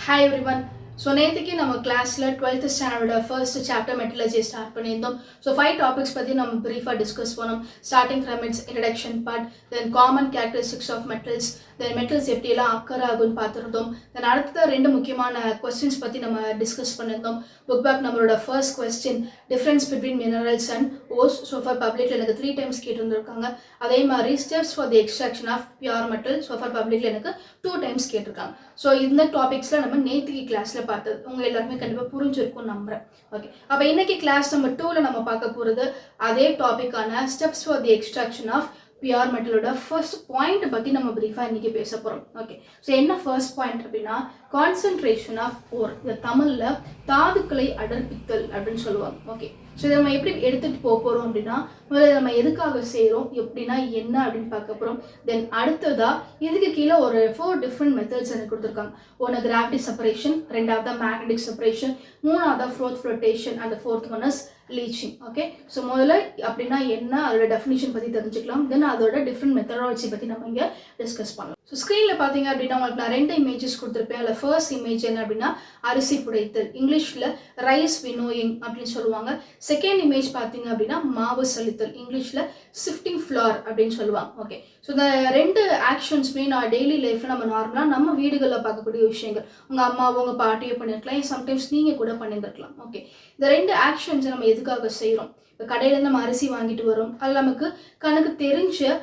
Hi everyone. So நேற்றுக்கு நம்ம கிளாஸில் 12th ஸ்டாண்டர்டோட ஃபர்ஸ்ட் சாப்டர் மெட்டலர்ஜி ஸ்டார்ட் பண்ணியிருந்தோம். ஸோ 5 டாபிக்ஸ் பற்றி நம்ம ப்ரீஃபாக டிஸ்கஸ் பண்ணோம். Starting from its introduction part, then common characteristics of metals, then metals எப்படியெல்லாம் அக்கர் ஆகுன்னு பார்த்துருந்தோம். தென் அடுத்த 2 முக்கியமான கொஸ்டின்ஸ் பற்றி நம்ம டிஸ்கஸ் பண்ணியிருந்தோம். புக் பேக் நம்மளோட first question difference between minerals and ores. So for பப்ளிக்கில் எனக்கு 3 டைம்ஸ் கேட்டிருந்துருக்காங்க. அதே மாதிரி steps for the extraction of pure metal. So for பப்ளிக்கில் எனக்கு 2 டைம்ஸ் கேட்டிருக்காங்க. ஸோ இந்த டாபிக்ஸில் நம்ம நேற்றுக்கு கிளாஸில் பார்த்தது உங்கள் எல்லாருமே கண்டிப்பாக புரிஞ்சிருக்கும் நம்புறேன். ஓகே, அப்போ இன்னைக்கு கிளாஸ் நம்பர் 2ல் நம்ம பார்க்க போகிறது அதே டாபிக்கான steps for the extraction of pure மெட்டலோட ஃபர்ஸ்ட் பாயிண்ட் பற்றி நம்ம பிரீஃபாக இன்றைக்கி பேச போகிறோம். ஓகே, ஸோ என்ன ஃபர்ஸ்ட் பாயிண்ட் அப்படின்னா கான்சன்ட்ரேஷன் ஆஃப் ஓர். இந்த தமிழில் தாதுக்களை அடர்ப்பித்தல் அப்படின்னு சொல்லுவாங்க. ஓகே, ஸோ இதை நம்ம எப்படி எடுத்துகிட்டு போக போகிறோம் அப்படின்னா முதல்ல நம்ம எதுக்காக செய்கிறோம் எப்படின்னா என்ன அப்படின்னு பார்க்க போகிறோம். தென் அடுத்ததாக இதுக்கு கீழே ஒரு 4 டிஃப்ரெண்ட் மெத்தட்ஸ் எனக்கு கொடுத்துருக்காங்க. ஒன்று கிராவிட்டி செப்பரேஷன், ரெண்டாவது மேக்னெட்டிக் செப்பரேஷன், மூணாவது ஃப்ளோத் ஃப்ளோட்டேஷன், அந்த fourth one is leaching. Okay, so முதல்ல அப்படின்னா என்ன அதோட டெஃபினிஷன் பற்றி தெரிஞ்சுக்கலாம். தென் அதோட டிஃப்ரெண்ட் மெத்தடாலஜி பற்றி நம்ம இங்கே டிஸ்கஸ் பண்ணலாம். ஸோ ஸ்க்ரீனில் பார்த்தீங்க அப்படின்னா உங்களுக்கு நான் 2 இமேஜஸ் கொடுத்துருப்பேன். அதில் ஃபர்ஸ்ட் இமேஜ் என்ன அப்படின்னா அரிசி புடைத்தல், இங்கிலீஷில் ரைஸ் வினோயிங் அப்படின்னு சொல்லுவாங்க. செகண்ட் இமேஜ் பார்த்தீங்க அப்படின்னா மாவு சலித்தல், இங்கிலீஷில் சிஃப்டிங் ஃப்ளார் அப்படின்னு சொல்லுவாங்க. ஓகே, ஸோ இந்த 2 ஆக்ஷன்ஸுமே நான் டெய்லி லைஃப்பில் நம்ம நார்மலாக நம்ம வீடுகளில் பார்க்கக்கூடிய விஷயங்கள். உங்கள் அம்மாவோ உங்கள் பாட்டியோ பண்ணியிருக்கலாம், சம்டைம்ஸ் நீங்கள் கூட பண்ணியிருக்கலாம். ஓகே, இந்த 2 ஆக்ஷன்ஸை நம்ம எதுக்காக செய்கிறோம்? இப்போ கடையிலேருந்து நம்ம அரிசி வாங்கிட்டு வரோம், அதில் நமக்கு கணக்கு தெரிஞ்ச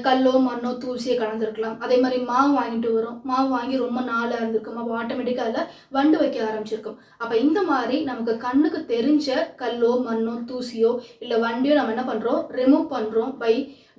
கல்லோ மண்ணோ தூசியை கலந்துருக்கலாம். அதே மாதிரி மாவு வாங்கிட்டு வரும், மாவு வாங்கி ரொம்ப நாளாக இருந்திருக்கும், அப்போ ஆட்டோமேட்டிக்காக அதில் வண்டு வைக்க ஆரம்பிச்சிருக்கும். அப்போ இந்த மாதிரி நமக்கு கண்ணுக்கு தெரிஞ்ச கல்லோ மண்ணோ தூசியோ இல்லை வண்டியோ நம்ம என்ன பண்ணுறோம், ரிமூவ் பண்ணுறோம் by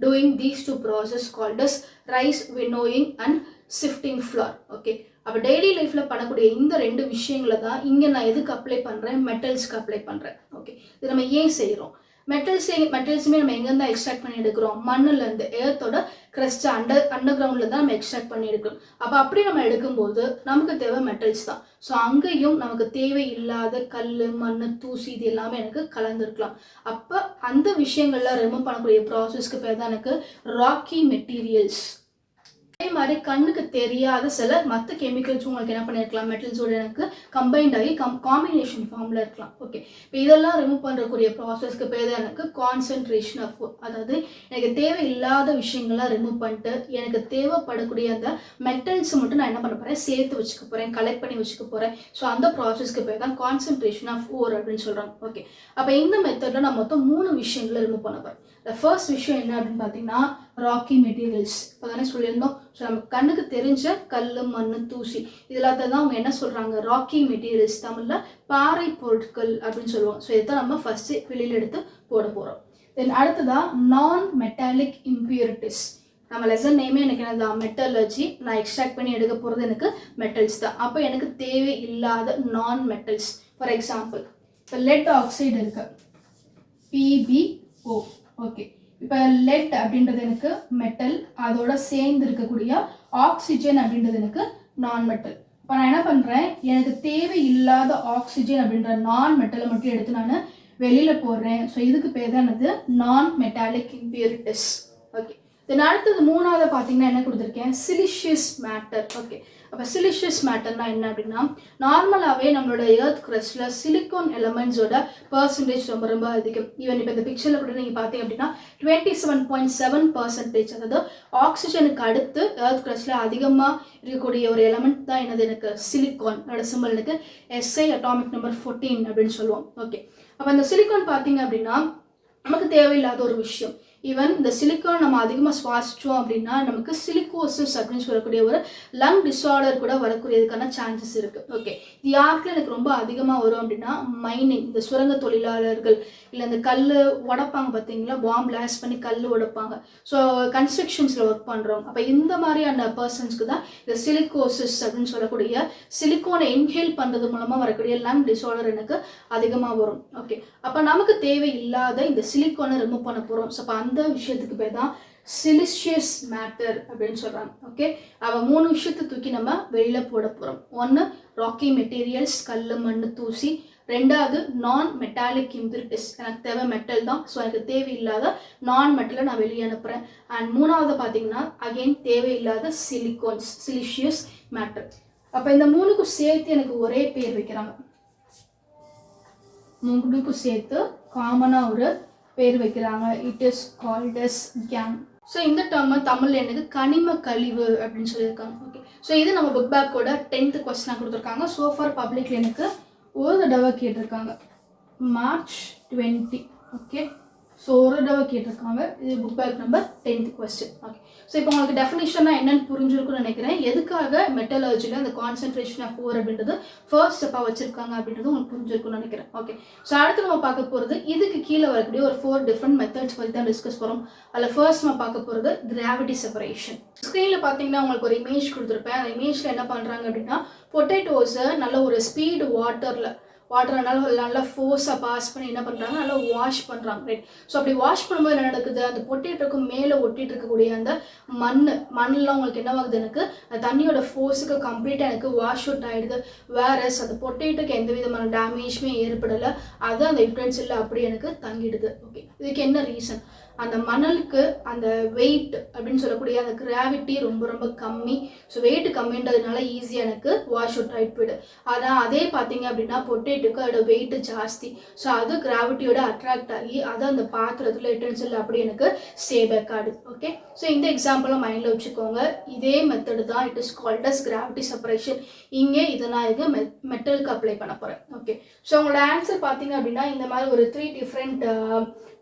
doing these 2 process called as rice winnowing and sifting flour. Okay, அப்போ டெய்லி லைஃப்பில் பண்ணக்கூடிய இந்த 2 விஷயங்களை தான் இங்கே நான் எதுக்கு அப்ளை பண்ணுறேன், மெட்டல்ஸ்க்கு அப்ளை பண்ணுறேன். ஓகே, இது நம்ம ஏன் செய்கிறோம்? மெட்டல்ஸுமே நம்ம எங்கேருந்து எக்ஸ்ட்ராக்ட் பண்ணி எடுக்கிறோம்? மண்ணுலேருந்து, எர்த்தோட கிரஸ்ட் அண்டர் கிரவுண்டில் தான் நம்ம எக்ஸ்ட்ராக்ட் பண்ணி எடுக்கிறோம். அப்போ அப்படி நம்ம எடுக்கும்போது நமக்கு தேவை மெட்டல்ஸ் தான். ஸோ அங்கேயும் நமக்கு தேவை இல்லாத கல் மண் தூசி இது எல்லாமே எனக்கு கலந்துருக்கலாம். அப்போ அந்த விஷயங்கள்லாம் ரிமூவ் பண்ணக்கூடிய ப்ராசஸ்க்கு பேர் தான் எனக்கு ராக்கி மெட்டீரியல்ஸ். அதே மாதிரி கண்ணுக்கு தெரியாத சில மற்ற கெமிக்கல்ஸ் உங்களுக்கு என்ன பண்ணியிருக்கலாம், மெட்டல்ஸோட எனக்கு கம்பைன்ட் ஆகி காம்பினேஷன் ஃபார்மில் இருக்கலாம். ஓகே, இப்போ இதெல்லாம் ரிமூவ் பண்ணுறக்கூடிய ப்ராசஸ்க்கு பேர் தான் எனக்கு கான்சன்ட்ரேஷன் ஆஃப் ஓர். அதாவது எனக்கு தேவையில்லாத விஷயங்கள்லாம் ரிமூவ் பண்ணிட்டு எனக்கு தேவைப்படக்கூடிய அந்த மெட்டல்ஸை மட்டும் நான் என்ன பண்ண போகிறேன், சேர்த்து வச்சுக்க போகிறேன், கலெக்ட் பண்ணி வச்சுக்க போகிறேன். ஸோ அந்த ப்ராசஸ்க்கு பேர் தான் கான்சன்ட்ரேஷன் ஆஃப் ஓர் அப்படின்னு சொல்கிறாங்க. ஓகே, அப்போ இந்த மெத்தடில் நான் மொத்தம் 3 விஷயங்களை ரிமூவ் பண்ண போகிறேன். ஃபர்ஸ்ட் விஷயம் என்ன அப்படின்னு பார்த்தீங்கன்னா ராக்கி மெட்டீரியல்ஸ். இப்போ தானே சொல்லியிருந்தோம். ஸோ நம்ம கண்ணுக்கு தெரிஞ்ச கல் மண் தூசி இதில் தான் அவங்க என்ன சொல்கிறாங்க, ராக்கி மெட்டீரியல்ஸ், தமிழில் பாறை பொருட்கள் அப்படின்னு சொல்லுவாங்க. ஸோ இதை நம்ம ஃபர்ஸ்ட் வெளியில் எடுத்து போட போகிறோம். தென் அடுத்ததாக நான் மெட்டாலிக் இம்பியூரிட்டிஸ். நம்ம லெசன் நேமே எனக்கு என்னது, மெட்டலர்ஜி. நான் எக்ஸ்ட்ராக்ட் பண்ணி எடுக்க போகிறது எனக்கு மெட்டல்ஸ் தான். அப்போ எனக்கு தேவை இல்லாத நான் மெட்டல்ஸ். ஃபார் எக்ஸாம்பிள் இப்போ லெட் ஆக்சைடு இருக்கு, PbO. ஓகே, இப்போ லெட் அப்படின்றது எனக்கு மெட்டல், அதோட சேர்ந்து இருக்கக்கூடிய ஆக்சிஜன் அப்படின்றது எனக்கு நான் மெட்டல். இப்போ நான் என்ன பண்ணுறேன், எனக்கு தேவை இல்லாத ஆக்சிஜன் அப்படின்ற நான் மெட்டலை மட்டும் எடுத்து நான் வெளியில் போடுறேன். ஸோ இதுக்கு பேர் தான் என்னது, நான் மெட்டாலிக் இம்பியூரிட்டிஸ். ஓகே, தென் அடுத்தது 3வது பார்த்தீங்கன்னா என்ன கொடுத்துருக்கேன், சிலிஷியஸ் மேட்டர். ஓகே, அப்போ சிலிஷியஸ் மேட்டர்னா என்ன அப்படின்னா நார்மலாகவே நம்மளோட எர்த் கிரஸ்டில் சிலிக்கான் எலமெண்ட்ஸோட பர்சன்டேஜ் ரொம்ப ரொம்ப அதிகம். ஈவன் இப்போ இந்த பிக்சரில் கூட நீங்கள் பார்த்தீங்க அப்படின்னா 27.7%. அதாவது ஆக்சிஜனுக்கு அடுத்து எர்த் கிரஸ்டில் அதிகமாக இருக்கக்கூடிய ஒரு எலமெண்ட் தான் என்னது, எனக்கு சிலிக்கான். அதோட சிம்பிள் எனக்கு SI அட்டாமிக் நம்பர் 14 அப்படின்னு சொல்லுவோம். ஓகே, அப்போ அந்த சிலிக்கான் பார்த்தீங்க அப்படின்னா நமக்கு தேவையில்லாத ஒரு விஷயம். ஈவன் இந்த சிலிக்கான் நம்ம அதிகமாக சுவாசித்தோம் அப்படின்னா நமக்கு சிலிக்கோசிஸ் அப்படின்னு சொல்லக்கூடிய ஒரு லங் டிஸார்டர் கூட வரக்கூடியதுக்கான சான்சஸ் இருக்குது. ஓகே, இது யாருக்குள்ள எனக்கு ரொம்ப அதிகமாக வரும் அப்படின்னா மைனிங், இந்த சுரங்க தொழிலாளர்கள், இல்லை இந்த கல் உடைப்பாங்க பார்த்தீங்களா, பாம் பிளாஸ்ட் பண்ணி கல் உடைப்பாங்க. ஸோ கன்ஸ்ட்ரக்ஷன்ஸில் ஒர்க் பண்ணுறோம். அப்போ இந்த மாதிரியான பர்சன்ஸ்க்கு தான் இந்த சிலிக்கோசிஸ் அப்படின்னு சொல்லக்கூடிய சிலிக்கோனை இன்ஹேல் பண்ணுறது மூலமாக வரக்கூடிய லங் டிஸார்டர் எனக்கு அதிகமாக வரும். ஓகே, அப்போ நமக்கு தேவையில்லாத இந்த சிலிக்கோனை ரிமூவ் பண்ண போகிறோம். ஸோ அப்போ அந்த விஷயத்துக்கு பேர் தான் சிலிஷியஸ் மேட்டர் அப்படின்னு சொல்கிறாங்க. ஓகே, அவள் 3 விஷயத்தை தூக்கி நம்ம வெளியில் போட போகிறோம். ஒன்று ராக்கி மெட்டீரியல்ஸ், கல் மண் தூசி. ரெண்டாவது நான் மெட்டாலிக் இம்பியூரிட்டிஸ், எனக்கு தேவை மெட்டல் தான். ஸோ எனக்கு தேவையில்லாத நான் மெட்டலை நான் வெளியே அனுப்புகிறேன். அண்ட் 3வது பார்த்தீங்கன்னா அகெயின் தேவையில்லாத சிலிஷியஸ் மேட்டர். அப்போ இந்த 3க்கும் சேர்த்து எனக்கு ஒரே பேர் வைக்கிறாங்க, 3க்கும் சேர்த்து காமனாக ஒரு பேர் வைக்கிறாங்க. It is called as gang. So இந்த டேர்மை தமிழில் எனக்கு கனிம கழிவு அப்படின்னு சொல்லியிருக்காங்க. ஓகே, ஸோ இது நம்ம புக் பேக்கோட 10th கொஸ்டினாக கொடுத்துருக்காங்க. ஸோ ஃபார் பப்ளிக்ல எனக்கு ஒரு தடவை கேட்டிருக்காங்க, March 20. ஓகே, ஸோ ஒரு தடவை கேட்டிருக்காங்க. இது book back number 10th question. Okay, so இப்போ உங்களுக்கு டெஃபினிஷனாக என்னென்னு புரிஞ்சிருக்குன்னு நினைக்கிறேன். எதுக்காக மெட்டலர்ஜியில் அந்த கான்சன்ட்ரேஷன் ஆஃப் ஓர் அப்படின்றது ஃபர்ஸ்ட் ஸ்டெப்பாக வச்சிருக்காங்க அப்படின்றது உங்களுக்கு புரிஞ்சிருக்குன்னு நினைக்கிறேன். ஓகே, ஸோ அடுத்து நம்ம பார்க்க போகிறது இதுக்கு கீழே வரக்கூடிய ஒரு 4 டிஃப்ரெண்ட் மெத்தட்ஸ் பற்றி தான் டிஸ்கஸ் பண்ணுறோம். அதில் ஃபர்ஸ்ட் நம்ம பார்க்க போகிறது கிராவிட்டி செப்பரேஷன். ஸ்க்ரீனில் பார்த்தீங்கன்னா உங்களுக்கு ஒரு இமேஜ் கொடுத்துருப்பேன். அந்த இமேஜில் என்ன பண்ணுறாங்க அப்படின்னா பொட்டேட்டோஸை நல்ல ஒரு ஸ்பீடு வாட்டரை நல்லா ஃபோர்ஸாக பாஸ் பண்ணி என்ன பண்ணுறாங்க, நல்லா வாஷ் பண்ணுறாங்க. ரைட், ஸோ அப்படி வாஷ் பண்ணும்போது என்ன நடக்குது, அந்த பொட்டேட்டோக்கு மேலே ஒட்டிகிட்டு இருக்கக்கூடிய அந்த மண்ணெலாம் உங்களுக்கு என்ன ஆகுது, எனக்கு அந்த தண்ணியோட ஃபோர்ஸுக்கு கம்ப்ளீட்டாக எனக்கு வாஷ் அவுட் ஆகிடுது. வேறஸ் அந்த பொட்டேட்டோக்கு எந்த விதமான டேமேஜுமே ஏற்படலை, அது அந்த யூட்டென்சிலில் அப்படி எனக்கு தங்கிடுது. ஓகே, இதுக்கு என்ன ரீசன், அந்த மணலுக்கு அந்த வெயிட் அப்படின்னு சொல்லக்கூடிய அந்த கிராவிட்டி ரொம்ப ரொம்ப கம்மி. ஸோ வெயிட் கம்மின்றதுனால ஈஸியாக எனக்கு வாஷ் அவுட் ஆகிட்டு போயிடு. ஆனால் அதே பார்த்தீங்க அப்படின்னா பொட்டேட்டோக்கு அதோட வெயிட் ஜாஸ்தி. ஸோ அது கிராவிட்டியோட அட்ராக்ட் ஆகி அது அந்த பாத்திரத்தில் யூட்டென்சில் அப்படி எனக்கு ஸ்டே பேக் ஆகுது. ஓகே, ஸோ இந்த எக்ஸாம்பிளை மைண்டில் வச்சுக்கோங்க. இதே மெத்தடு தான் it is called as gravity separation. இங்கே இதை நான் இது மெட்டலுக்கு அப்ளை பண்ண போகிறேன். ஓகே, ஸோ உங்களோட ஆன்சர் பார்த்தீங்க அப்படின்னா இந்த மாதிரி ஒரு 3 டிஃப்ரெண்ட்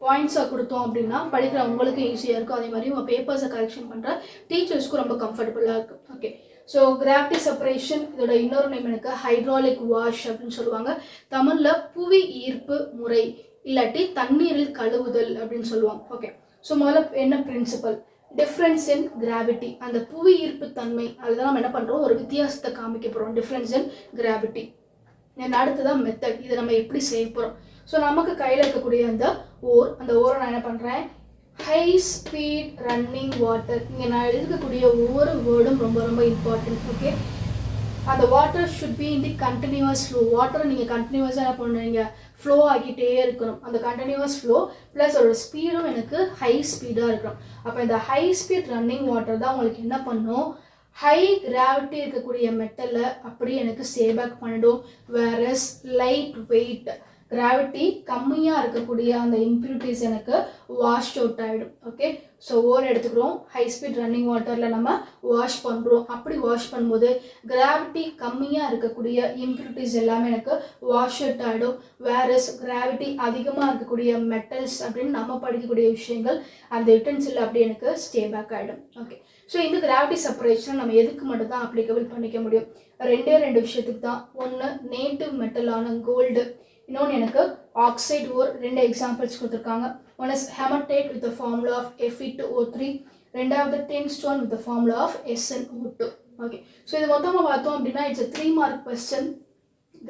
பாயிண்ட்ஸாக கொடுத்தோம் அப்படின்னா படிக்கிற உங்களுக்கு ஈஸியாக இருக்கும். அதே மாதிரி உங்கள் பேப்பர்ஸை கரெக்ஷன் பண்ணுற டீச்சர்ஸ்க்கும் ரொம்ப கம்ஃபர்டபுளாக இருக்கும். ஓகே, ஸோ கிராவிட்டி செப்பரேஷன் இதோட இன்னொரு நேம் எனக்கு ஹைட்ராலிக் வாஷ் அப்படின்னு சொல்லுவாங்க. தமிழில் புவி ஈர்ப்பு முறை இல்லாட்டி தண்ணீரில் கழுவுதல் அப்படின்னு சொல்லுவாங்க. ஓகே, ஸோ முதல்ல என்ன பிரின்சிபல், டிஃப்ரென்ஸ் இன் கிராவிட்டி, அந்த புவி ஈர்ப்பு தன்மை, அதுதான் நம்ம என்ன பண்ணுறோம், ஒரு வித்தியாசத்தை காமிக்க போகிறோம். Difference in gravity. அடுத்ததான் மெத்தட், இதை நம்ம எப்படி செய்ய போகிறோம். ஸோ நமக்கு கையில் இருக்கக்கூடிய அந்த ஓரை நான் என்ன பண்ணுறேன், ஹை ஸ்பீட் ரன்னிங் வாட்டர். இங்கே நான் எழுதக்கூடிய ஒவ்வொரு வேர்டும் ரொம்ப ரொம்ப இம்பார்ட்டன்ட். ஓகே, அந்த water should be in the continuous flow. வாட்டரை நீங்கள் கண்டினியூவஸாக என்ன பண்ணுவீங்க, ஃப்ளோ ஆகிட்டே இருக்கணும். அந்த கண்டினியூவஸ் ஃப்ளோ ப்ளஸ் அதோட ஸ்பீடும் எனக்கு ஹை ஸ்பீடாக இருக்கணும். அப்போ இந்த ஹை ஸ்பீட் ரன்னிங் வாட்டர் தான் உங்களுக்கு என்ன பண்ணும், ஹை கிராவிட்டி இருக்கக்கூடிய மெட்டலை அப்படி எனக்கு சேபேக் பண்ணிடும். வேறஸ் லைட் வெயிட் கிராவிட்டி கம்மியாக இருக்கக்கூடிய அந்த இம்ப்யூரிட்டிஸ் எனக்கு வாஷ் அவுட் ஆகிடும். ஓகே, ஸோ எடுத்துக்கிறோம், ஹை ஸ்பீட் ரன்னிங் வாட்டரில் நம்ம வாஷ் பண்ணுறோம். அப்படி வாஷ் பண்ணும்போது கிராவிட்டி கம்மியாக இருக்கக்கூடிய இம்ப்யூரிட்டிஸ் எல்லாமே எனக்கு வாஷ் அவுட் ஆகிடும். வேறஸ் கிராவிட்டி அதிகமாக இருக்கக்கூடிய மெட்டல்ஸ் அப்படின்னு நம்ம படிக்கக்கூடிய விஷயங்கள் அந்த யூட்டென்சில் அப்படி எனக்கு ஸ்டே பேக் ஆகிடும். ஓகே, ஸோ இந்த கிராவிட்டி செப்பரேஷனை நம்ம எதுக்கு மட்டும் தான் அப்ளிகபிள் பண்ணிக்க முடியும், 2 விஷயத்துக்கு தான். ஒன்று நேட்டிவ் மெட்டலான கோல்டு, இன்னொன்று எனக்கு ஆக்சைடு ஓர். 2 எக்ஸாம்பிள்ஸ் கொடுத்துருக்காங்க. One is hematite with the formula of Fe2O3, ரெண்டாவது tinstone with the formula of SnO2. Okay, so இது மொத்தமாக பார்த்தோம் அப்படின்னா it's a 3 mark question,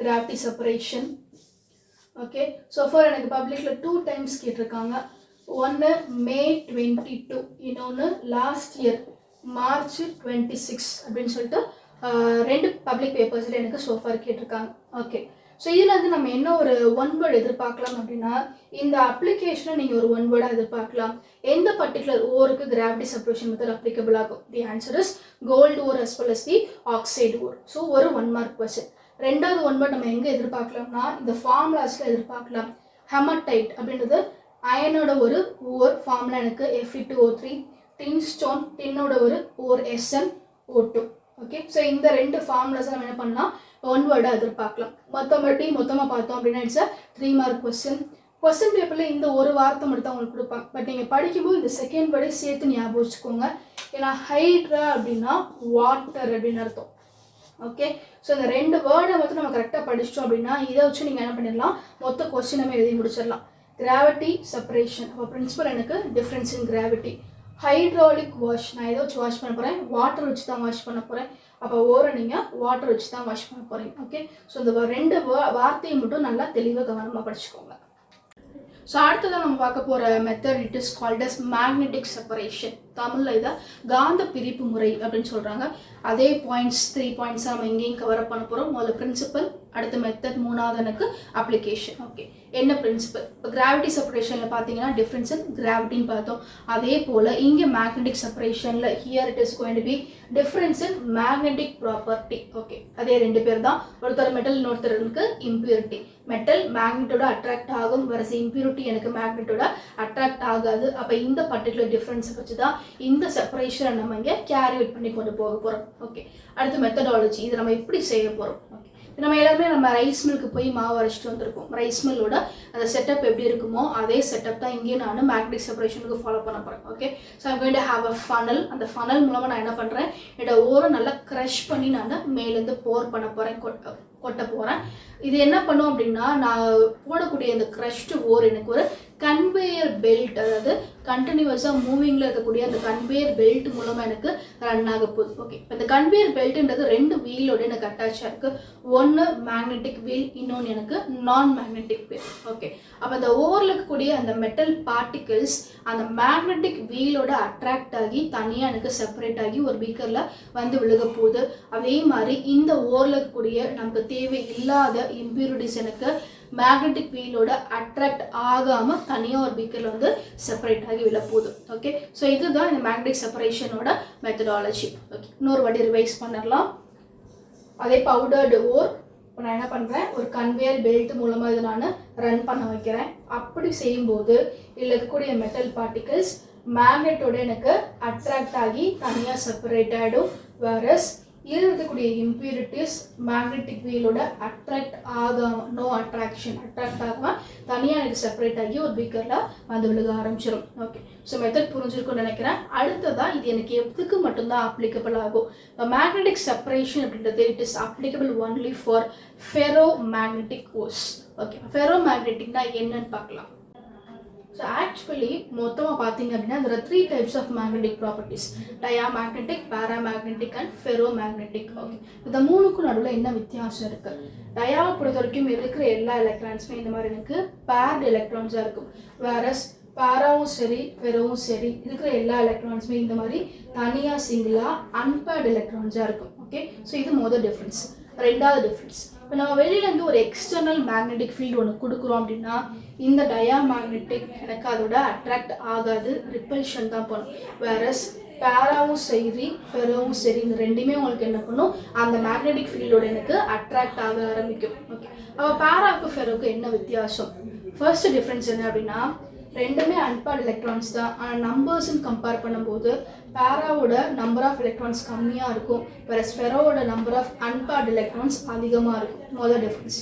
gravity separation. Okay, so for எனக்கு பப்ளிக்கில் 2 times கேட்டிருக்காங்க. ஒன்று May 22, இன்னொன்று லாஸ்ட் இயர் March 26 அப்படின்னு சொல்லிட்டு 2 பப்ளிக் பேப்பர்ஸில் எனக்கு சோஃபார் கேட்டிருக்காங்க. ஓகே, ஸோ இதில் வந்து நம்ம என்ன ஒரு 1 word எதிர்பார்க்கலாம் அப்படின்னா, இந்த அப்ளிகேஷனை நீங்கள் ஒரு 1 word எதிர்பார்க்கலாம். எந்த பர்டிகுலர் ஓருக்கு கிராவிட்டி செப்பரேஷன் மெத்தட் அப்ளிகபிள் ஆகும்? The answer is gold ore as well as the oxide ore. So ஒரு 1 mark கொஸ்டின். ரெண்டாவது 1 word நம்ம எங்கே எதிர்பார்க்கலாம்னா இந்த ஃபார்முலாஸில் எதிர்பார்க்கலாம். ஹெமடைட் அப்படின்றது அயனோட ஒரு ஓர், ஃபார்முலா எனக்கு Fe2O3. டின்ஸ்டோன் டின்னோட ஒரு ஓர் SnO2. ஓகே, ஸோ இந்த 2 ஃபார்முலாஸை நம்ம என்ன பண்ணலாம், 1 word எதிர்பார்க்கலாம். மொத்தமாக பார்த்தோம் அப்படின்னா it's a 3 mark question. Question பேப்பரில் இந்த ஒரு வார்த்தை மட்டும் தான் உங்களுக்கு கொடுப்பாங்க. பட் நீங்கள் படிக்கும்போது இந்த செகண்ட் வேர்டை சேர்த்து ஞாபகம் வச்சுக்கோங்க. ஏன்னா ஹைட்ரா அப்படின்னா வாட்டர் அப்படின்னு அர்த்தம். ஓகே, ஸோ இந்த 2 வேர்டை மட்டும் நம்ம கரெக்டாக படிச்சிட்டோம் அப்படின்னா இதை வச்சு நீங்கள் என்ன பண்ணிடலாம், மொத்த கொஸ்டினுமே எழுதி முடிச்சிடலாம். கிராவிட்டி செப்பரேஷன், அப்போ பிரின்சிபல் எனக்கு difference in gravity. Hydraulic wash, நான் எதை வச்சு வாஷ் பண்ண போகிறேன், வாட்டர் வச்சு தான் வாஷ் பண்ண போகிறேன். அப்போ ஓரை நீங்கள் வாட்டர் வச்சு தான் வாஷ் பண்ண போகிறீங்க. ஓகே, ஸோ இந்த 2 வார்த்தையை மட்டும் நல்லா தெளிவாக கவனமாக படிச்சுக்கோங்க. ஸோ அடுத்ததான் நம்ம பார்க்க போகிற method it is called as magnetic separation. தமிழில் இதை காந்த பிரிப்பு முறை அப்படின்னு சொல்கிறாங்க. அதே பாயிண்ட்ஸ் 3 பாயிண்ட்ஸாக நம்ம எங்கேயும் கவர் அப் பண்ண போகிறோம். முதல்ல பிரின்சிபல், அடுத்த மெத்தட், மூணாவது எனக்கு அப்ளிகேஷன். ஓகே, என்ன பிரின்சிபல்? இப்போ கிராவிட்டி செப்பரேஷனில் பார்த்தீங்கன்னா டிஃப்ரென்ஸ் இன் கிராவிட்டின்னு பார்த்தோம். அதே போல் இங்கே மேக்னெட்டிக் செப்பரேஷனில் here it is going to be difference in magnetic property. Okay, அதே ரெண்டு பேர் தான். ஒருத்தர் மெட்டல், இன்னொருத்தருக்கு இம்பியூரிட்டி. மெட்டல் மேக்னெட்டோட அட்ராக்ட் ஆகும், வரஸ் இம்பியூரிட்டி எனக்கு மேக்னெட்டோட அட்ராக்ட் ஆகாது. அப்போ இந்த பர்டிகுலர் டிஃப்ரென்ஸை வச்சு தான் இந்த செப்பரேஷனை நம்ம இங்கே கேரி அவுட் பண்ணி கொண்டு போக போகிறோம். ஓகே, அடுத்து மெத்தடாலஜி. இது நம்ம எப்படி செய்ய போகிறோம்? ஓகே, நம்ம எல்லாருமே நம்ம ரைஸ் மில்க்கு போய் மாவு அரைச்சிட்டு வந்திருக்கோம். ரைஸ் மில்லோட அந்த செட்டப் எப்படி இருக்குமோ அதே செட்டப் தான் இங்கேயும் நான் மேக்னெட்டிக் செப்பரேஷனுக்கு ஃபாலோ பண்ண போகிறேன். Okay, so I'm going to have a funnel. அந்த ஃபனல் மூலமாக நான் என்ன பண்ணுறேன், என்னோட ஓரம் நல்லா க்ரஷ் பண்ணி நான் மேலேருந்து போர் பண்ண போகிறேன், கொட்ட போகிறேன். இது என்ன பண்ணும் அப்படின்னா, நான் போடக்கூடிய இந்த க்ரஷ்டு ஓர் எனக்கு ஒரு கன்வேயர் பெல்ட், அதாவது கண்டினியூஸாக மூவிங்கில் இருக்கக்கூடிய அந்த கன்வேயர் பெல்ட் மூலமாக எனக்கு ரன் ஆக போகுது. ஓகே, இப்போ இந்த கன்வேயர் பெல்ட்டுன்றது 2 வீலோட எனக்கு அட்டாச்சாக இருக்குது. ஒன்று மேக்னெட்டிக் வீல், இன்னொன்று எனக்கு நான் மேக்னெட்டிக் வீல். ஓகே, அப்போ அந்த ஓவரில் இருக்கக்கூடிய அந்த மெட்டல் பார்ட்டிகிள்ஸ் அந்த மேக்னெட்டிக் வீலோட அட்ராக்ட் ஆகி தனியாக எனக்கு செப்பரேட் ஆகி ஒரு பீக்கரில் வந்து விழுக போகுது. அதே மாதிரி இந்த ஓவரில் இருக்கக்கூடிய நமக்கு தேவை இல்லாத இம்பியூரிட்டிஸ் எனக்கு மேக்னெட்டிக் வீலோட அட்ராக்ட் ஆகாமல் தனியாக ஒரு பீக்கரில் வந்து செப்பரேட் ஆகி விழப்போகுது. ஓகே, ஸோ இதுதான் இந்த மேக்னெட்டிக் செப்பரேஷனோட மெத்தடாலஜி. ஓகே, இன்னொரு வாட்டி ரிவைஸ் பண்ணிடலாம். அதே பவுடர்டு ஓர் இப்போ நான் என்ன பண்ணுறேன், ஒரு கன்வேயர் பெல்ட் மூலமாக இதை நான் ரன் பண்ண வைக்கிறேன். அப்படி செய்யும்போது இதில் இருக்கக்கூடிய மெட்டல் பார்ட்டிகிள்ஸ் மேக்னெட்டோட எனக்கு அட்ராக்ட் ஆகி தனியாக செப்பரேட் ஆகிடும். வேறஸ் இருக்கக்கூடிய இம்பியூரிட்டிஸ் மேக்னெட்டிக் வீலோட அட்ராக்ட் ஆகாமல், நோ அட்ராக்ட் ஆகாமல் தனியாக எனக்கு செப்பரேட் ஆகி ஒரு பீக்கரில் வந்து விழுக ஆரம்பிச்சிடும். ஓகே, ஸோ மெத்தட் புரிஞ்சிருக்கும்னு நினைக்கிறேன். அடுத்ததான் இது எனக்கு எதுக்கு மட்டும்தான் அப்ளிகபிள் ஆகும். இப்போ மேக்னெட்டிக் செப்பரேஷன் அப்படின்றது it is applicable only for ferromagnetic ores. Okay, ஃபெரோ மேக்னெட்டிக்னா என்னன்னு பார்க்கலாம். ஸோ ஆக்சுவலி மொத்தமாக பார்த்தீங்க அப்படின்னா there are 3 types of magnetic properties: diamagnetic, paramagnetic and ferromagnetic. Okay, இந்த மூணுக்கும் நடுவில் என்ன வித்தியாசம் இருக்குது? டயாவை பொறுத்த வரைக்கும் இருக்கிற எல்லா எலக்ட்ரான்ஸுமே இந்த மாதிரி எனக்கு பேர்டு எலக்ட்ரான்ஸாக இருக்கும். வேறஸ் பாராவும் சரி ஃபெரோவும் சரி இருக்கிற எல்லா எலக்ட்ரான்ஸுமே இந்த மாதிரி தனியாக சிங்கிளாக அன்பேர்டு எலக்ட்ரான்ஸாக இருக்கும். ஓகே, ஸோ இது மொதல் டிஃப்ரென்ஸ். ரெண்டாவது டிஃப்ரென்ஸ், இப்போ நம்ம வெளியிலேருந்து ஒரு எக்ஸ்டர்னல் மேக்னெட்டிக் ஃபீல்டு ஒன்று கொடுக்குறோம் அப்படின்னா இந்த டயாமேக்னெட்டிக் எனக்கு அதோட அட்ராக்ட் ஆகாது, ரிப்பல்ஷன் தான் பண்ணும். வேறஸ் பேராவும் சரி ஃபெரோவும் சரி இந்த ரெண்டுமே உங்களுக்கு என்ன பண்ணும், அந்த மேக்னெட்டிக் ஃபீல்டோட எனக்கு அட்ராக்ட் ஆக ஆரம்பிக்கும். ஓகே, அப்போ பேராவுக்கு ஃபெரோவுக்கு என்ன வித்தியாசம்? ஃபர்ஸ்ட் டிஃப்ரென்ஸ் என்ன அப்படின்னா, ரெண்டுமே அன்பேர்டு எலக்ட்ரான்ஸ் தான். ஆனால் நம்பர்ஸ்ன்னு கம்பேர் பண்ணும்போது பேராவோட நம்பர் ஆஃப் எலக்ட்ரான்ஸ் கம்மியாக இருக்கும், வேறஸ் ஃபெரோவோட நம்பர் ஆஃப் அன்பேர்டு எலக்ட்ரான்ஸ் அதிகமாக இருக்கும். முதல் டிஃப்ரென்ஸ்.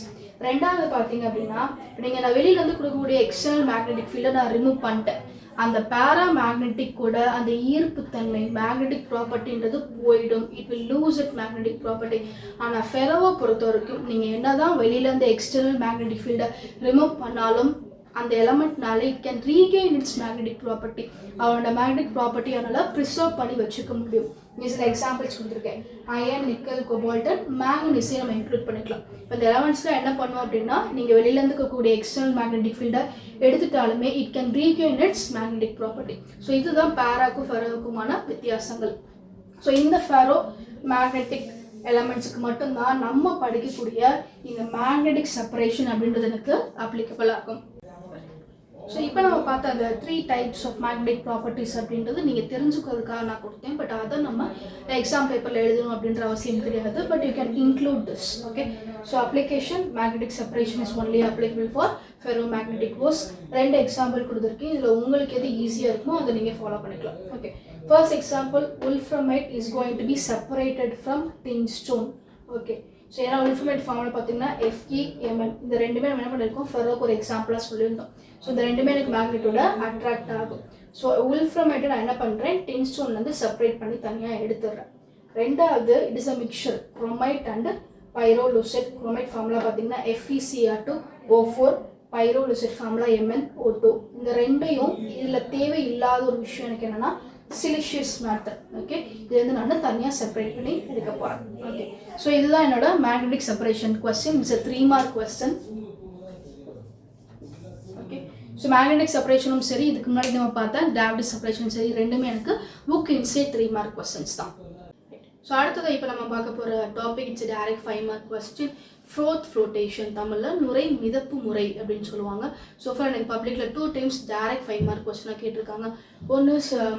ரெண்டாவது பார்த்தீங்க அப்படின்னா, நீங்கள் நான் வெளியிலேருந்து கொடுக்கக்கூடிய எக்ஸ்டர்னல் மேக்னெட்டிக் ஃபீல்டை நான் ரிமூவ் பண்ணிட்டேன். அந்த பேரா மேக்னெட்டிக்கோட அந்த ஈர்ப்புத்தன்மை மேக்னெட்டிக் ப்ராப்பர்ட்டின்றது போயிடும். It will lose it magnetic property. ஆனால் ஃபெரோவை பொறுத்த வரைக்கும் நீங்கள் என்ன தான் வெளியிலேருந்து எக்ஸ்டர்னல் மேக்னெட்டிக் ஃபீல்டை ரிமூவ் பண்ணாலும் அந்த எலமெண்ட்னால it can regain its magnetic property. அவனோட மேக்னெட்டிக் ப்ராப்பர்ட்டி அவனால் ப்ரிசர்வ் பண்ணி வச்சுக்க முடியும். இங்கே சில எக்ஸாம்பிள்ஸ் கொடுத்துருக்கேன். அயன், நிக்கல், கொபால்ட் அண்ட் மேங்கனீஸையும் நம்ம இன்க்ளூட் பண்ணிக்கலாம். இப்போ இந்த எலமெண்ட்ஸ்லாம் என்ன பண்ணுவோம் அப்படின்னா, நீங்கள் வெளியிலேருந்து இருக்கக்கூடிய எக்ஸ்டர்னல் மேக்னெட்டிக் ஃபீல்டை எடுத்துட்டாலுமே it can regain its magnetic property. So இதுதான் பேராக்கும் ஃபெரோவுக்குமான வித்தியாசங்கள். ஸோ இந்த ஃபெரோ மேக்னெட்டிக் எலமெண்ட்ஸுக்கு மட்டும்தான் நம்ம படிக்கக்கூடிய இந்த மேக்னெட்டிக் செப்பரேஷன் அப்படின்றது எனக்கு அப்ளிகபிள் ஆகும். ஸோ இப்போ நம்ம பார்த்த அந்த 3 types ஆஃப் மேக்னெட்டிக் ப்ராப்பர்ட்டிஸ் அப்படின்றது நீங்கள் தெரிஞ்சுக்கிறதுக்காக நான் கொடுத்தேன். பட் அதை நம்ம எக்ஸாம் பேப்பரில் எழுதணும் அப்படின்ற அவசியம் கிடையாது. But you can include this. Okay, so application magnetic separation is only applicable for ferromagnetic ores. 2 example கொடுத்துருக்கேன். இதில் உங்களுக்கு எது ஈஸியாக இருக்குமோ அதை நீங்கள் ஃபாலோ பண்ணிக்கலாம். Okay, first example, wolframite is going to be separated from tin stone. Okay, so ஏன்னா wolframite ஃபார்மில் பார்த்தீங்கன்னா FeMn இந்த ரெண்டுமே நம்ம என்ன பண்ணியிருக்கோம், ஃபெரோக்கு ஒரு எக்ஸாம்பிளாக சொல்லியிருந்தோம். ஸோ இந்த ரெண்டுமே எனக்கு மேக்னெட்டோட அட்ராக்ட் ஆகும். ஸோ wolframite நான் என்ன பண்ணுறேன், டின் ஸ்டோன்லேருந்து செப்பரேட் பண்ணி தனியாக எடுத்துடுறேன். ரெண்டாவது, it is a mixture chromite and pyrolusite. Chromite formula பார்த்தீங்கன்னா FeCr2O4, பைரோலுசைட் ஃபார்முலா MnO2. இந்த ரெண்டையும் இதில் தேவை இல்லாத ஒரு விஷயம் எனக்கு என்னென்னா சிலிஷியஸ் மேட்டர். ஓகே, இது வந்து நான் தனியாக செப்பரேட் பண்ணி எடுக்க போகிறேன். ஓகே, ஸோ இதுதான் என்னோட magnetic separation question. It's a 3 mark question. Okay, so magnetic செப்பரேஷனும் சரி, இதுக்கு முன்னாடி நம்ம பார்த்தா கிராவிட்டி செப்பரேஷனும் சரி, ரெண்டுமே எனக்கு புக் இன்சைட் 3 மார்க் கொஸ்டின்ஸ் தான். ஸோ அடுத்தது இப்போ நம்ம பார்க்க போகிற topic it's direct 5 mark question. Froth flotation, தமிழில் நுரை மிதப்பு முறை அப்படின்னு சொல்லுவாங்க. ஸோ ஃபார் எனக்கு பப்ளிக்கில் 2 டைம்ஸ் டைரக்ட் 5 மார்க் கொஸ்டினாக கேட்டிருக்காங்க. ஒன்று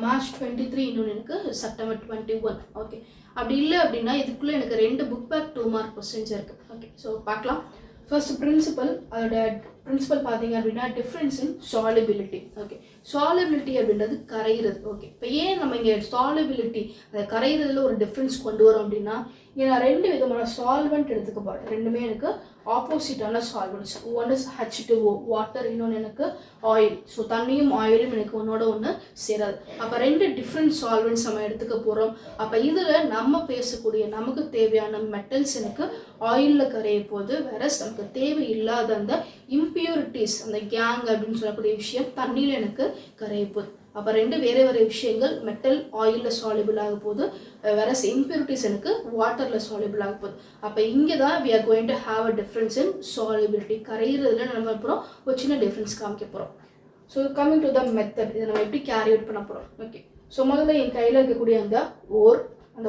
மார்ச் 23, இன்னொன்று எனக்கு செப்டம்பர் 21. ஓகே, அப்படி இல்லை அப்படின்னா இதுக்குள்ளே எனக்கு 2 புக் பேக் 2 மார்க் கொஸ்டின்ஸ் இருக்குது. ஓகே, ஸோ பார்க்கலாம். ஃபர்ஸ்ட் பிரின்சிபல், அதோட பிரின்சிபல் பார்த்தீங்க அப்படின்னா difference in solubility. Okay, solubility அப்படின்றது கரைகிறது. ஓகே, இப்போ ஏன் நம்ம இங்கே சாலிபிலிட்டி அதை கரைகிறதுல ஒரு டிஃப்ரென்ஸ் கொண்டு வரோம் அப்படின்னா, இங்கே நான் 2 விதமான சால்வெண்ட் எடுத்துக்க போகிறேன். ரெண்டுமே எனக்கு ஆப்போசிட்டான solvents. One is H2O water, இன்னொன்று எனக்கு ஆயில். ஸோ தண்ணியும் ஆயிலும் எனக்கு ஒன்றோட ஒன்று சேராது. அப்போ 2 டிஃப்ரெண்ட் சால்வெண்ட்ஸ் நம்ம எடுத்துக்க போகிறோம். அப்போ இதில் நம்ம பேசக்கூடிய நமக்கு தேவையான மெட்டல்ஸ் எனக்கு ஆயிலில் கரைய போது, வேற நமக்கு தேவையில்லாத அந்த இம்பியூரிட்டிஸ், அந்த கேங் அப்படின்னு சொல்லக்கூடிய விஷயம் தண்ணியில் எனக்கு கரைய போகுது. அப்போ 2 வேறு வேறு விஷயங்கள் மெட்டல் ஆயிலில் சாலிபிள் ஆக போகுது, வேற இம்பியூரிட்டிஸ் எனக்கு வாட்டரில் சாலிபிள் ஆக போகுது. அப்போ இங்கே தான் we are going to have a difference in solubility. கரையிறதுல நம்ம அப்புறம் ஒரு சின்ன டிஃப்ரென்ஸ் காமிக்க போகிறோம். So coming to the method, இதை நம்ம எப்படி கேரி அவுட் பண்ண போகிறோம். ஓகே, ஸோ முதல்ல என் கையில் இருக்கக்கூடிய அந்த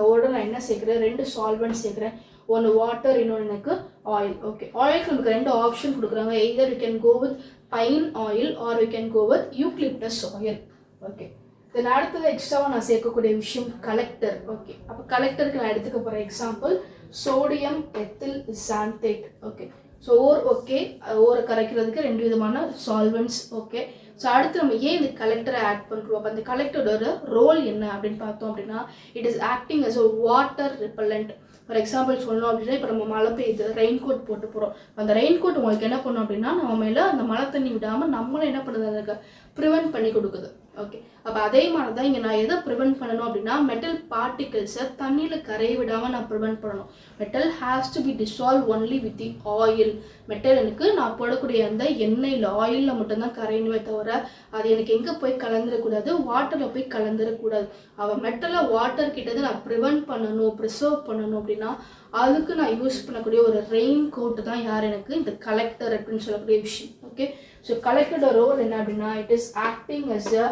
ஓரோட நான் என்ன சேர்க்குறேன், 2 சால்வெண்ட் சேர்க்குறேன். ஒன்று வாட்டர், இன்னொன்று எனக்கு ஆயில். ஓகே, ஆயிலுக்கு நமக்கு 2 ஆப்ஷன் கொடுக்குறாங்க. Either we can go with pine oil or we can go with eucalyptus oil. Okay, then அடுத்தது எக்ஸ்ட்ராவாக நான் சேர்க்கக்கூடிய விஷயம் கலெக்டர். ஓகே, அப்போ கலெக்டருக்கு நான் எடுத்துக்க போகிற example sodium ethyl xanthate. Okay, so okay, ஓரை கரைக்கிறதுக்கு 2 விதமான சால்வெண்ட்ஸ். ஓகே, ஸோ அடுத்து நம்ம ஏன் இந்த கலெக்டரை ஆட் பண்ணுறோம், அப்போ அந்த கலெக்டரோட ரோல் என்ன அப்படின்னு பார்த்தோம் அப்படின்னா, it is acting as a water repellent. For example சொல்லணும் அப்படின்னா, இப்போ நம்ம மழை பெய்யுது, ரெயின் கோட் போட்டு போகிறோம். அந்த ரெயின் கோட் உங்களுக்கு என்ன பண்ணும் அப்படின்னா, நம்ம மேலே அந்த மழை தண்ணி விடாமல் நம்மளை என்ன பண்ணுது, அதுக்கு ப்ரிவென்ட் பண்ணி கொடுக்குது. ஓகே, அப்போ அதே மாதிரி தான் இங்கே நான் எதை ப்ரிவென்ட் பண்ணணும் அப்படின்னா, மெட்டல் பார்ட்டிகல்ஸை தண்ணியில் கரைய விடாமல் நான் ப்ரிவென்ட் பண்ணணும். Metal has to be dissolve only with the oil. Metal எனக்கு நான் போடக்கூடிய அந்த எண்ணெயில் ஆயிலில் மட்டும்தான் கரையணுமே தவிர அது எனக்கு எங்கே போய் கலந்துடக்கூடாது, வாட்டரில் போய் கலந்துடக்கூடாது. அவள் மெட்டலை வாட்டர் கிட்டது நான் ப்ரிவென்ட் பண்ணணும், ப்ரிசர்வ் பண்ணணும் அப்படின்னா அதுக்கு நான் யூஸ் பண்ணக்கூடிய ஒரு ரெயின் கோட் தான் யார் எனக்கு இந்த கலெக்டர் அப்படின்னு சொல்லக்கூடிய விஷயம். ஓகே, ஸோ கலெக்டரோட ரோல் என்ன அப்படின்னா, it is acting as a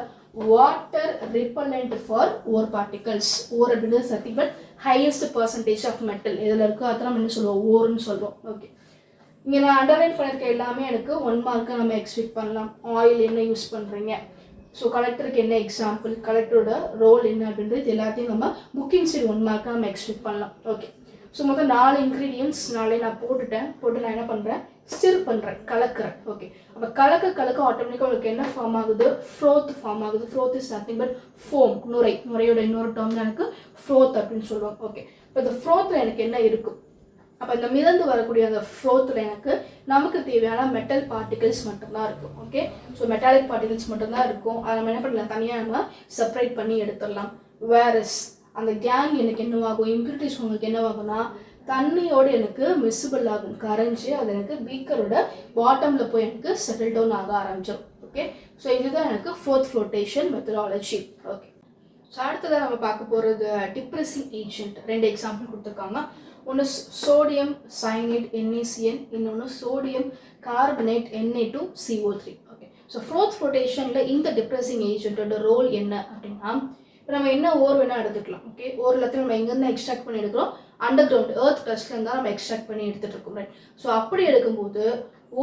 water repellent for ore particles. Ore அப்படின்றது சத்தி, but highest percentage of metal எதில் இருக்கோ அதை நம்ம என்ன சொல்லுவோம், ஓர்னு சொல்லுவோம். ஓகே, இங்கே நான் அண்டர்லைன் பண்ணியிருக்க எல்லாமே எனக்கு 1 மார்க்காக நம்ம எக்ஸ்பெக்ட் பண்ணலாம். ஆயில் என்ன யூஸ் பண்ணுறீங்க, ஸோ கலெக்டருக்கு என்ன எக்ஸாம்பிள், கலெக்டரோட ரோல் என்ன அப்படின்றது எல்லாத்தையும் நம்ம புக்கிங் சைடு 1 மார்க்காக நம்ம எக்ஸ்பெக்ட் பண்ணலாம். ஓகே, ஸோ மொத்தம் 4 இன்க்ரீடியன்ஸ் நான் போட்டு நான் என்ன பண்ணுறேன், ஸ்டிர் பண்ணுறேன், கலக்கிறேன். ஓகே, அப்போ கலக்க ஆட்டோமேட்டிக்காக உங்களுக்கு என்ன ஃபார்ம் ஆகுது, ஃப்ரோத் ஃபார்ம் ஆகுது. Froth is nothing but foam, நுரையோட இன்னொரு டேர்ம் எனக்கு ஃப்ரோத் அப்படின்னு சொல்லுவோம். ஓகே, இப்போ இந்த ஃப்ரோத்தில் எனக்கு என்ன இருக்கும், அப்போ இந்த மிதந்து வரக்கூடிய அந்த ஃப்ளோத்தில் எனக்கு நமக்கு தேவையான மெட்டல் பார்ட்டிகல்ஸ் மட்டும்தான் இருக்கும். ஓகே, ஸோ மெட்டாலிக் பார்ட்டிகல்ஸ் மட்டும்தான் இருக்கும். அதை நம்ம என்ன பண்ணலாம், தனியாக நம்ம செப்பரேட் பண்ணி எடுத்துடலாம். வேரஸ் அந்த கேங் எனக்கு என்னவாகும், இம்ப்யூரிட்டிஸ் உங்களுக்கு என்னவாகும்னா தண்ணியோடு எனக்கு மிஸ்ஸிபிள் ஆகும், கரைஞ்சி அது எனக்கு பீக்கரோட பாட்டமில் போய் எனக்கு செட்டில் டவுன் ஆக ஆரம்பிச்சிடும். ஓகே, ஸோ இதுதான் எனக்கு fourth flotation methodology. Okay, so அடுத்ததாக நம்ம பார்க்க போகிறது டிப்ரெசிங் ஏஜென்ட். 2 எக்ஸாம்பிள் கொடுத்துருக்காங்க. ஒன்று சோடியம் சைனேட் NaCN, இன்னொன்று sodium carbonate Na2CO3. Okay, so froth ஃப்ளோட்டேஷனில் இந்த டிப்ரெசிங் ஏஜென்ட்டோட ரோல் என்ன அப்படின்னா, இப்போ நம்ம என்ன ஓர் வேணால் எடுத்துக்கலாம். ஓகே, ஓர் எல்லாத்தையும் நம்ம எங்கேருந்து எக்ஸ்ட்ராக்ட் பண்ணி எடுக்கிறோம், அண்டர் கிரவுண்ட் எர்த் க்ரஸ்ட்லேருந்து தான் நம்ம எக்ஸ்ட்ராக்ட் பண்ணி எடுத்துகிட்டு இருக்கோம். ரைட், ஸோ அப்படி எடுக்கும்போது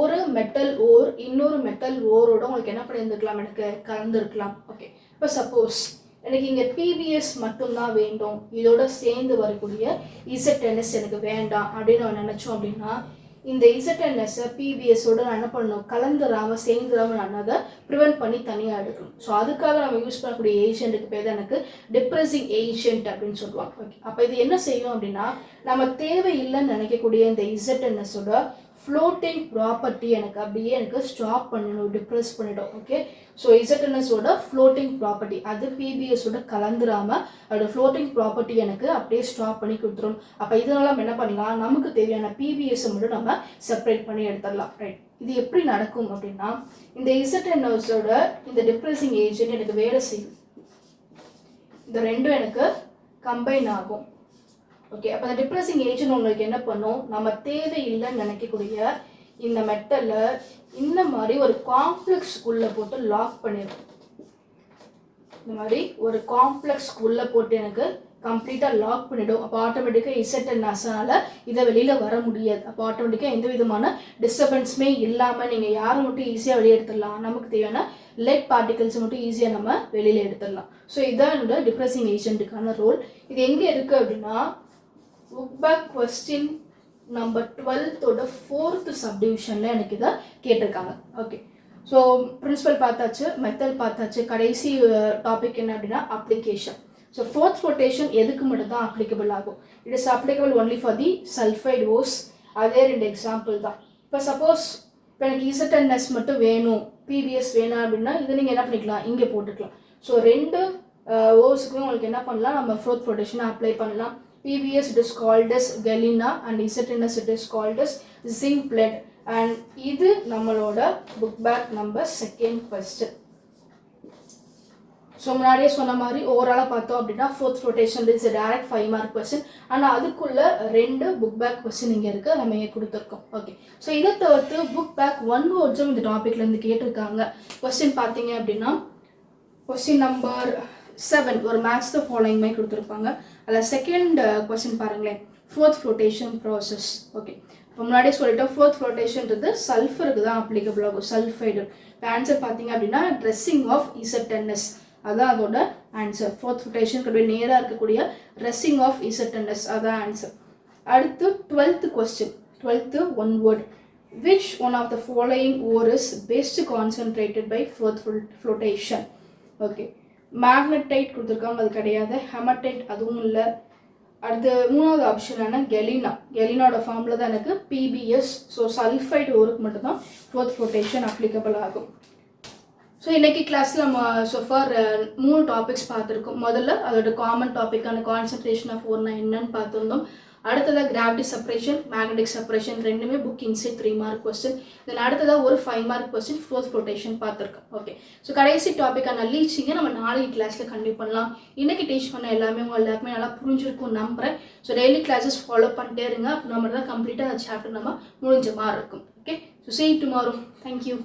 ஒரு மெட்டல் ஓர் இன்னொரு மெட்டல் ஓரோட உங்களுக்கு என்ன பண்ணியிருந்துருக்கலாம், எனக்கு கலந்துருக்கலாம். ஓகே, இப்போ சப்போஸ் எனக்கு இங்கே PBS மட்டும்தான் வேண்டும், இதோட சேர்ந்து வரக்கூடிய ZNS எனக்கு வேண்டாம் அப்படின்னு நம்ம நினச்சோம் அப்படின்னா, இந்த ZNS PBSோட நான் என்ன பண்ணணும், கலந்துராமல் சேர்ந்துடாமல் நான் அதை ப்ரிவென்ட் பண்ணி தனியாக எடுக்கணும். ஸோ அதுக்காக நம்ம யூஸ் பண்ணக்கூடிய ஏஜென்ட்டுக்கு பேர் தான் எனக்கு டிப்ரெசிங் ஏஜென்ட் அப்படின்னு சொல்லுவாங்க. ஓகே, அப்போ இது என்ன செய்யும் அப்படின்னா, நம்ம தேவையில்லைன்னு நினைக்கக்கூடிய இந்த ZNSோட ஃப்ளோட்டிங் ப்ராப்பர்ட்டி எனக்கு ஸ்டாப் பண்ணணும், டிப்ரெஸ் பண்ணிடும். ஓகே, ஸோ ZNSோட ஃப்ளோட்டிங் ப்ராப்பர்ட்டி அது PBSோட கலந்துராமல் அதோட ஃப்ளோட்டிங் ப்ராப்பர்ட்டி எனக்கு அப்படியே ஸ்டாப் பண்ணி கொடுத்துரும். அப்போ இதனால நம்ம என்ன பண்ணலாம், நமக்கு தேவையான PBSை மட்டும் நம்ம செப்பரேட் பண்ணி எடுத்துடலாம். ரைட், இது எப்படி நடக்கும் அப்படின்னா, இந்த ZNSோட இந்த டிப்ரெசிங் ஏஜென்ட் எனக்கு வேலை செய்யும், இந்த ரெண்டும் எனக்கு கம்பைன் ஆகும். ஓகே, அப்போ அந்த டிப்ரெசிங் ஏஜென்ட் உங்களுக்கு என்ன பண்ணும், நம்ம தேவையில்லைன்னு நினைக்கக்கூடிய இந்த மெட்டலை இந்த மாதிரி ஒரு காம்ப்ளெக்ஸ்க்குள்ளே போட்டு லாக் பண்ணிடும். இந்த மாதிரி ஒரு காம்ப்ளெக்ஸ்க்குள்ளே போட்டு எனக்கு கம்ப்ளீட்டாக லாக் பண்ணிவிடும். அப்போ ஆட்டோமேட்டிக்காக இசட்என்எஸ்னால இதை வெளியில் வர முடியாது. அப்போ ஆட்டோமேட்டிக்காக எந்த விதமான டிஸ்டர்பன்ஸுமே இல்லாமல் நீங்கள் யாரை மட்டும் ஈஸியாக வெளியே எடுத்துடலாம், நமக்கு தேவையான லெட் பார்ட்டிகல்ஸை மட்டும் ஈஸியாக நம்ம வெளியில் எடுத்துடலாம். ஸோ இதுதான் என்னோட டிப்ரெசிங் ஏஜென்ட்டுக்கான ரோல். இது எங்கே இருக்குது அப்படின்னா புக் பேக் கொஸ்டின் நம்பர் 12ஓட 4th சப்டிவிஷனில் எனக்கு இதை கேட்டிருக்காங்க. ஓகே, ஸோ பிரின்சிபல் பார்த்தாச்சு, மெத்தட் பார்த்தாச்சு, கடைசி டாபிக் என்ன அப்படின்னா அப்ளிகேஷன். ஸோ ஃபோர்த் ரொட்டேஷன் எதுக்கு மட்டும் தான் அப்ளிகபிள் ஆகும்? It is applicable only for the sulphide hose. அதே 2 எக்ஸாம்பிள் தான். இப்போ சப்போஸ் இப்போ எனக்கு இசட்என்எஸ் மட்டும் வேணும், பிபிஎஸ் வேணும் அப்படின்னா இதை நீங்கள் என்ன பண்ணிக்கலாம், இங்கே போட்டுக்கலாம். ஸோ 2 ஓஸுக்குமே உங்களுக்கு என்ன பண்ணலாம், நம்ம ஃபோர்த் ரொட்டேஷனை அப்ளை பண்ணலாம். PBS it is called as galena and ZNS it is called as zinc blend. And இது நம்மளோட book back number 2nd question. So முன்னாடியே சொன்ன மாதிரி ஓவராலாக பார்த்தோம் அப்படின்னா fourth rotation is direct 5 mark question. ஆனால் அதுக்குள்ள 2 புக் பேக் கொஸ்டின் இங்கே இருக்குது, நம்ம இங்கே கொடுத்துருக்கோம். ஓகே, ஸோ இதை தவிர்த்து புக் பேக் 1 வேர்ட்ஸும் இந்த டாப்பிக்லேருந்து கேட்டிருக்காங்க. கொஸ்டின் பார்த்தீங்க அப்படின்னா கொஸ்டின் நம்பர் 7 ஒரு மேக்ஸ் த ஃபாலோயிங் மாதிரி கொடுத்துருப்பாங்க. அதில் செகண்ட் கொஸ்டின் பாருங்களேன், ஃபோர்த் ஃப்ளோட்டேஷன் ப்ராசஸ். ஓகே, இப்போ முன்னாடியே சொல்லிட்டோம் ஃபோர்த் ஃப்ளோட்டேஷன்றது சல்ஃபருக்கு தான் அப்ளிகபிள் ஆகும், சல்ஃபைடு. இப்போ ஆன்சர் பார்த்தீங்க அப்படின்னா ட்ரெஸ்ஸிங் ஆஃப் இசட்என்எஸ், அதான் அதோட ஆன்சர். ஃபோர்த் ஃப்ளோட்டேஷனுக்கு நேராக இருக்கக்கூடிய ட்ரெஸ்ஸிங் ஆஃப் இசட்என்எஸ், அதான் ஆன்சர். அடுத்து 12th question, 12th one word. Which one of the following ore is best concentrated by fourth flotation? Okay, magnetite கொடுத்துருக்காங்க, அது கிடையாது. ஹெமடைட் அதுவும் இல்லை. அடுத்து 3வது ஆப்ஷனான கெலினா, கெலினாவோட ஃபார்மில் தான் எனக்கு பிபிஎஸ். ஸோ சல்ஃபைட் ஓருக்கு மட்டும்தான் ஃபோர்த் ஃப்ளோட்டேஷன் அப்ளிகபிள் ஆகும். ஸோ இன்றைக்கி கிளாஸில் நம்ம ஃபார் 3 டாபிக்ஸ் பார்த்துருக்கோம். முதல்ல அதோட காமன் டாப்பிக்கான கான்சன்ட்ரேஷன் ஆஃப் ஓர்னா என்னன்னு பார்த்துருந்தோம். அடுத்ததாக கிராவிட்டி செப்பரேஷன், மேக்னெட்டிக் செப்பரேஷன், ரெண்டுமே புக் இன்சைட் 3 மார்க் கொஸ்டின். தென் அடுத்ததாக ஒரு 5 மார்க் கொஸ்டின் ஃபோர்த் ஃப்ளோட்டேஷன் பார்த்துருக்கோம். ஓகே, ஸோ கடைசி டாப்பிக்கான லீச்சிங்கை நம்ம நாளைக்கு கிளாஸில் கண்டிப்பாக பண்ணலாம். இன்றைக்கி டீச் பண்ண எல்லாமே உங்கள் எல்லாருக்குமே நல்லா புரிஞ்சிருக்கும் நம்புகிறேன். ஸோ டெய்லி கிளாஸஸ் ஃபாலோ பண்ணிட்டே இருங்க. அப்போ நம்ம தான் கம்ப்ளீட்டாக அந்த சாப்டர் நம்ம முடிஞ்ச மாதிரி இருக்கும். Okay, so see you tomorrow. Thank you.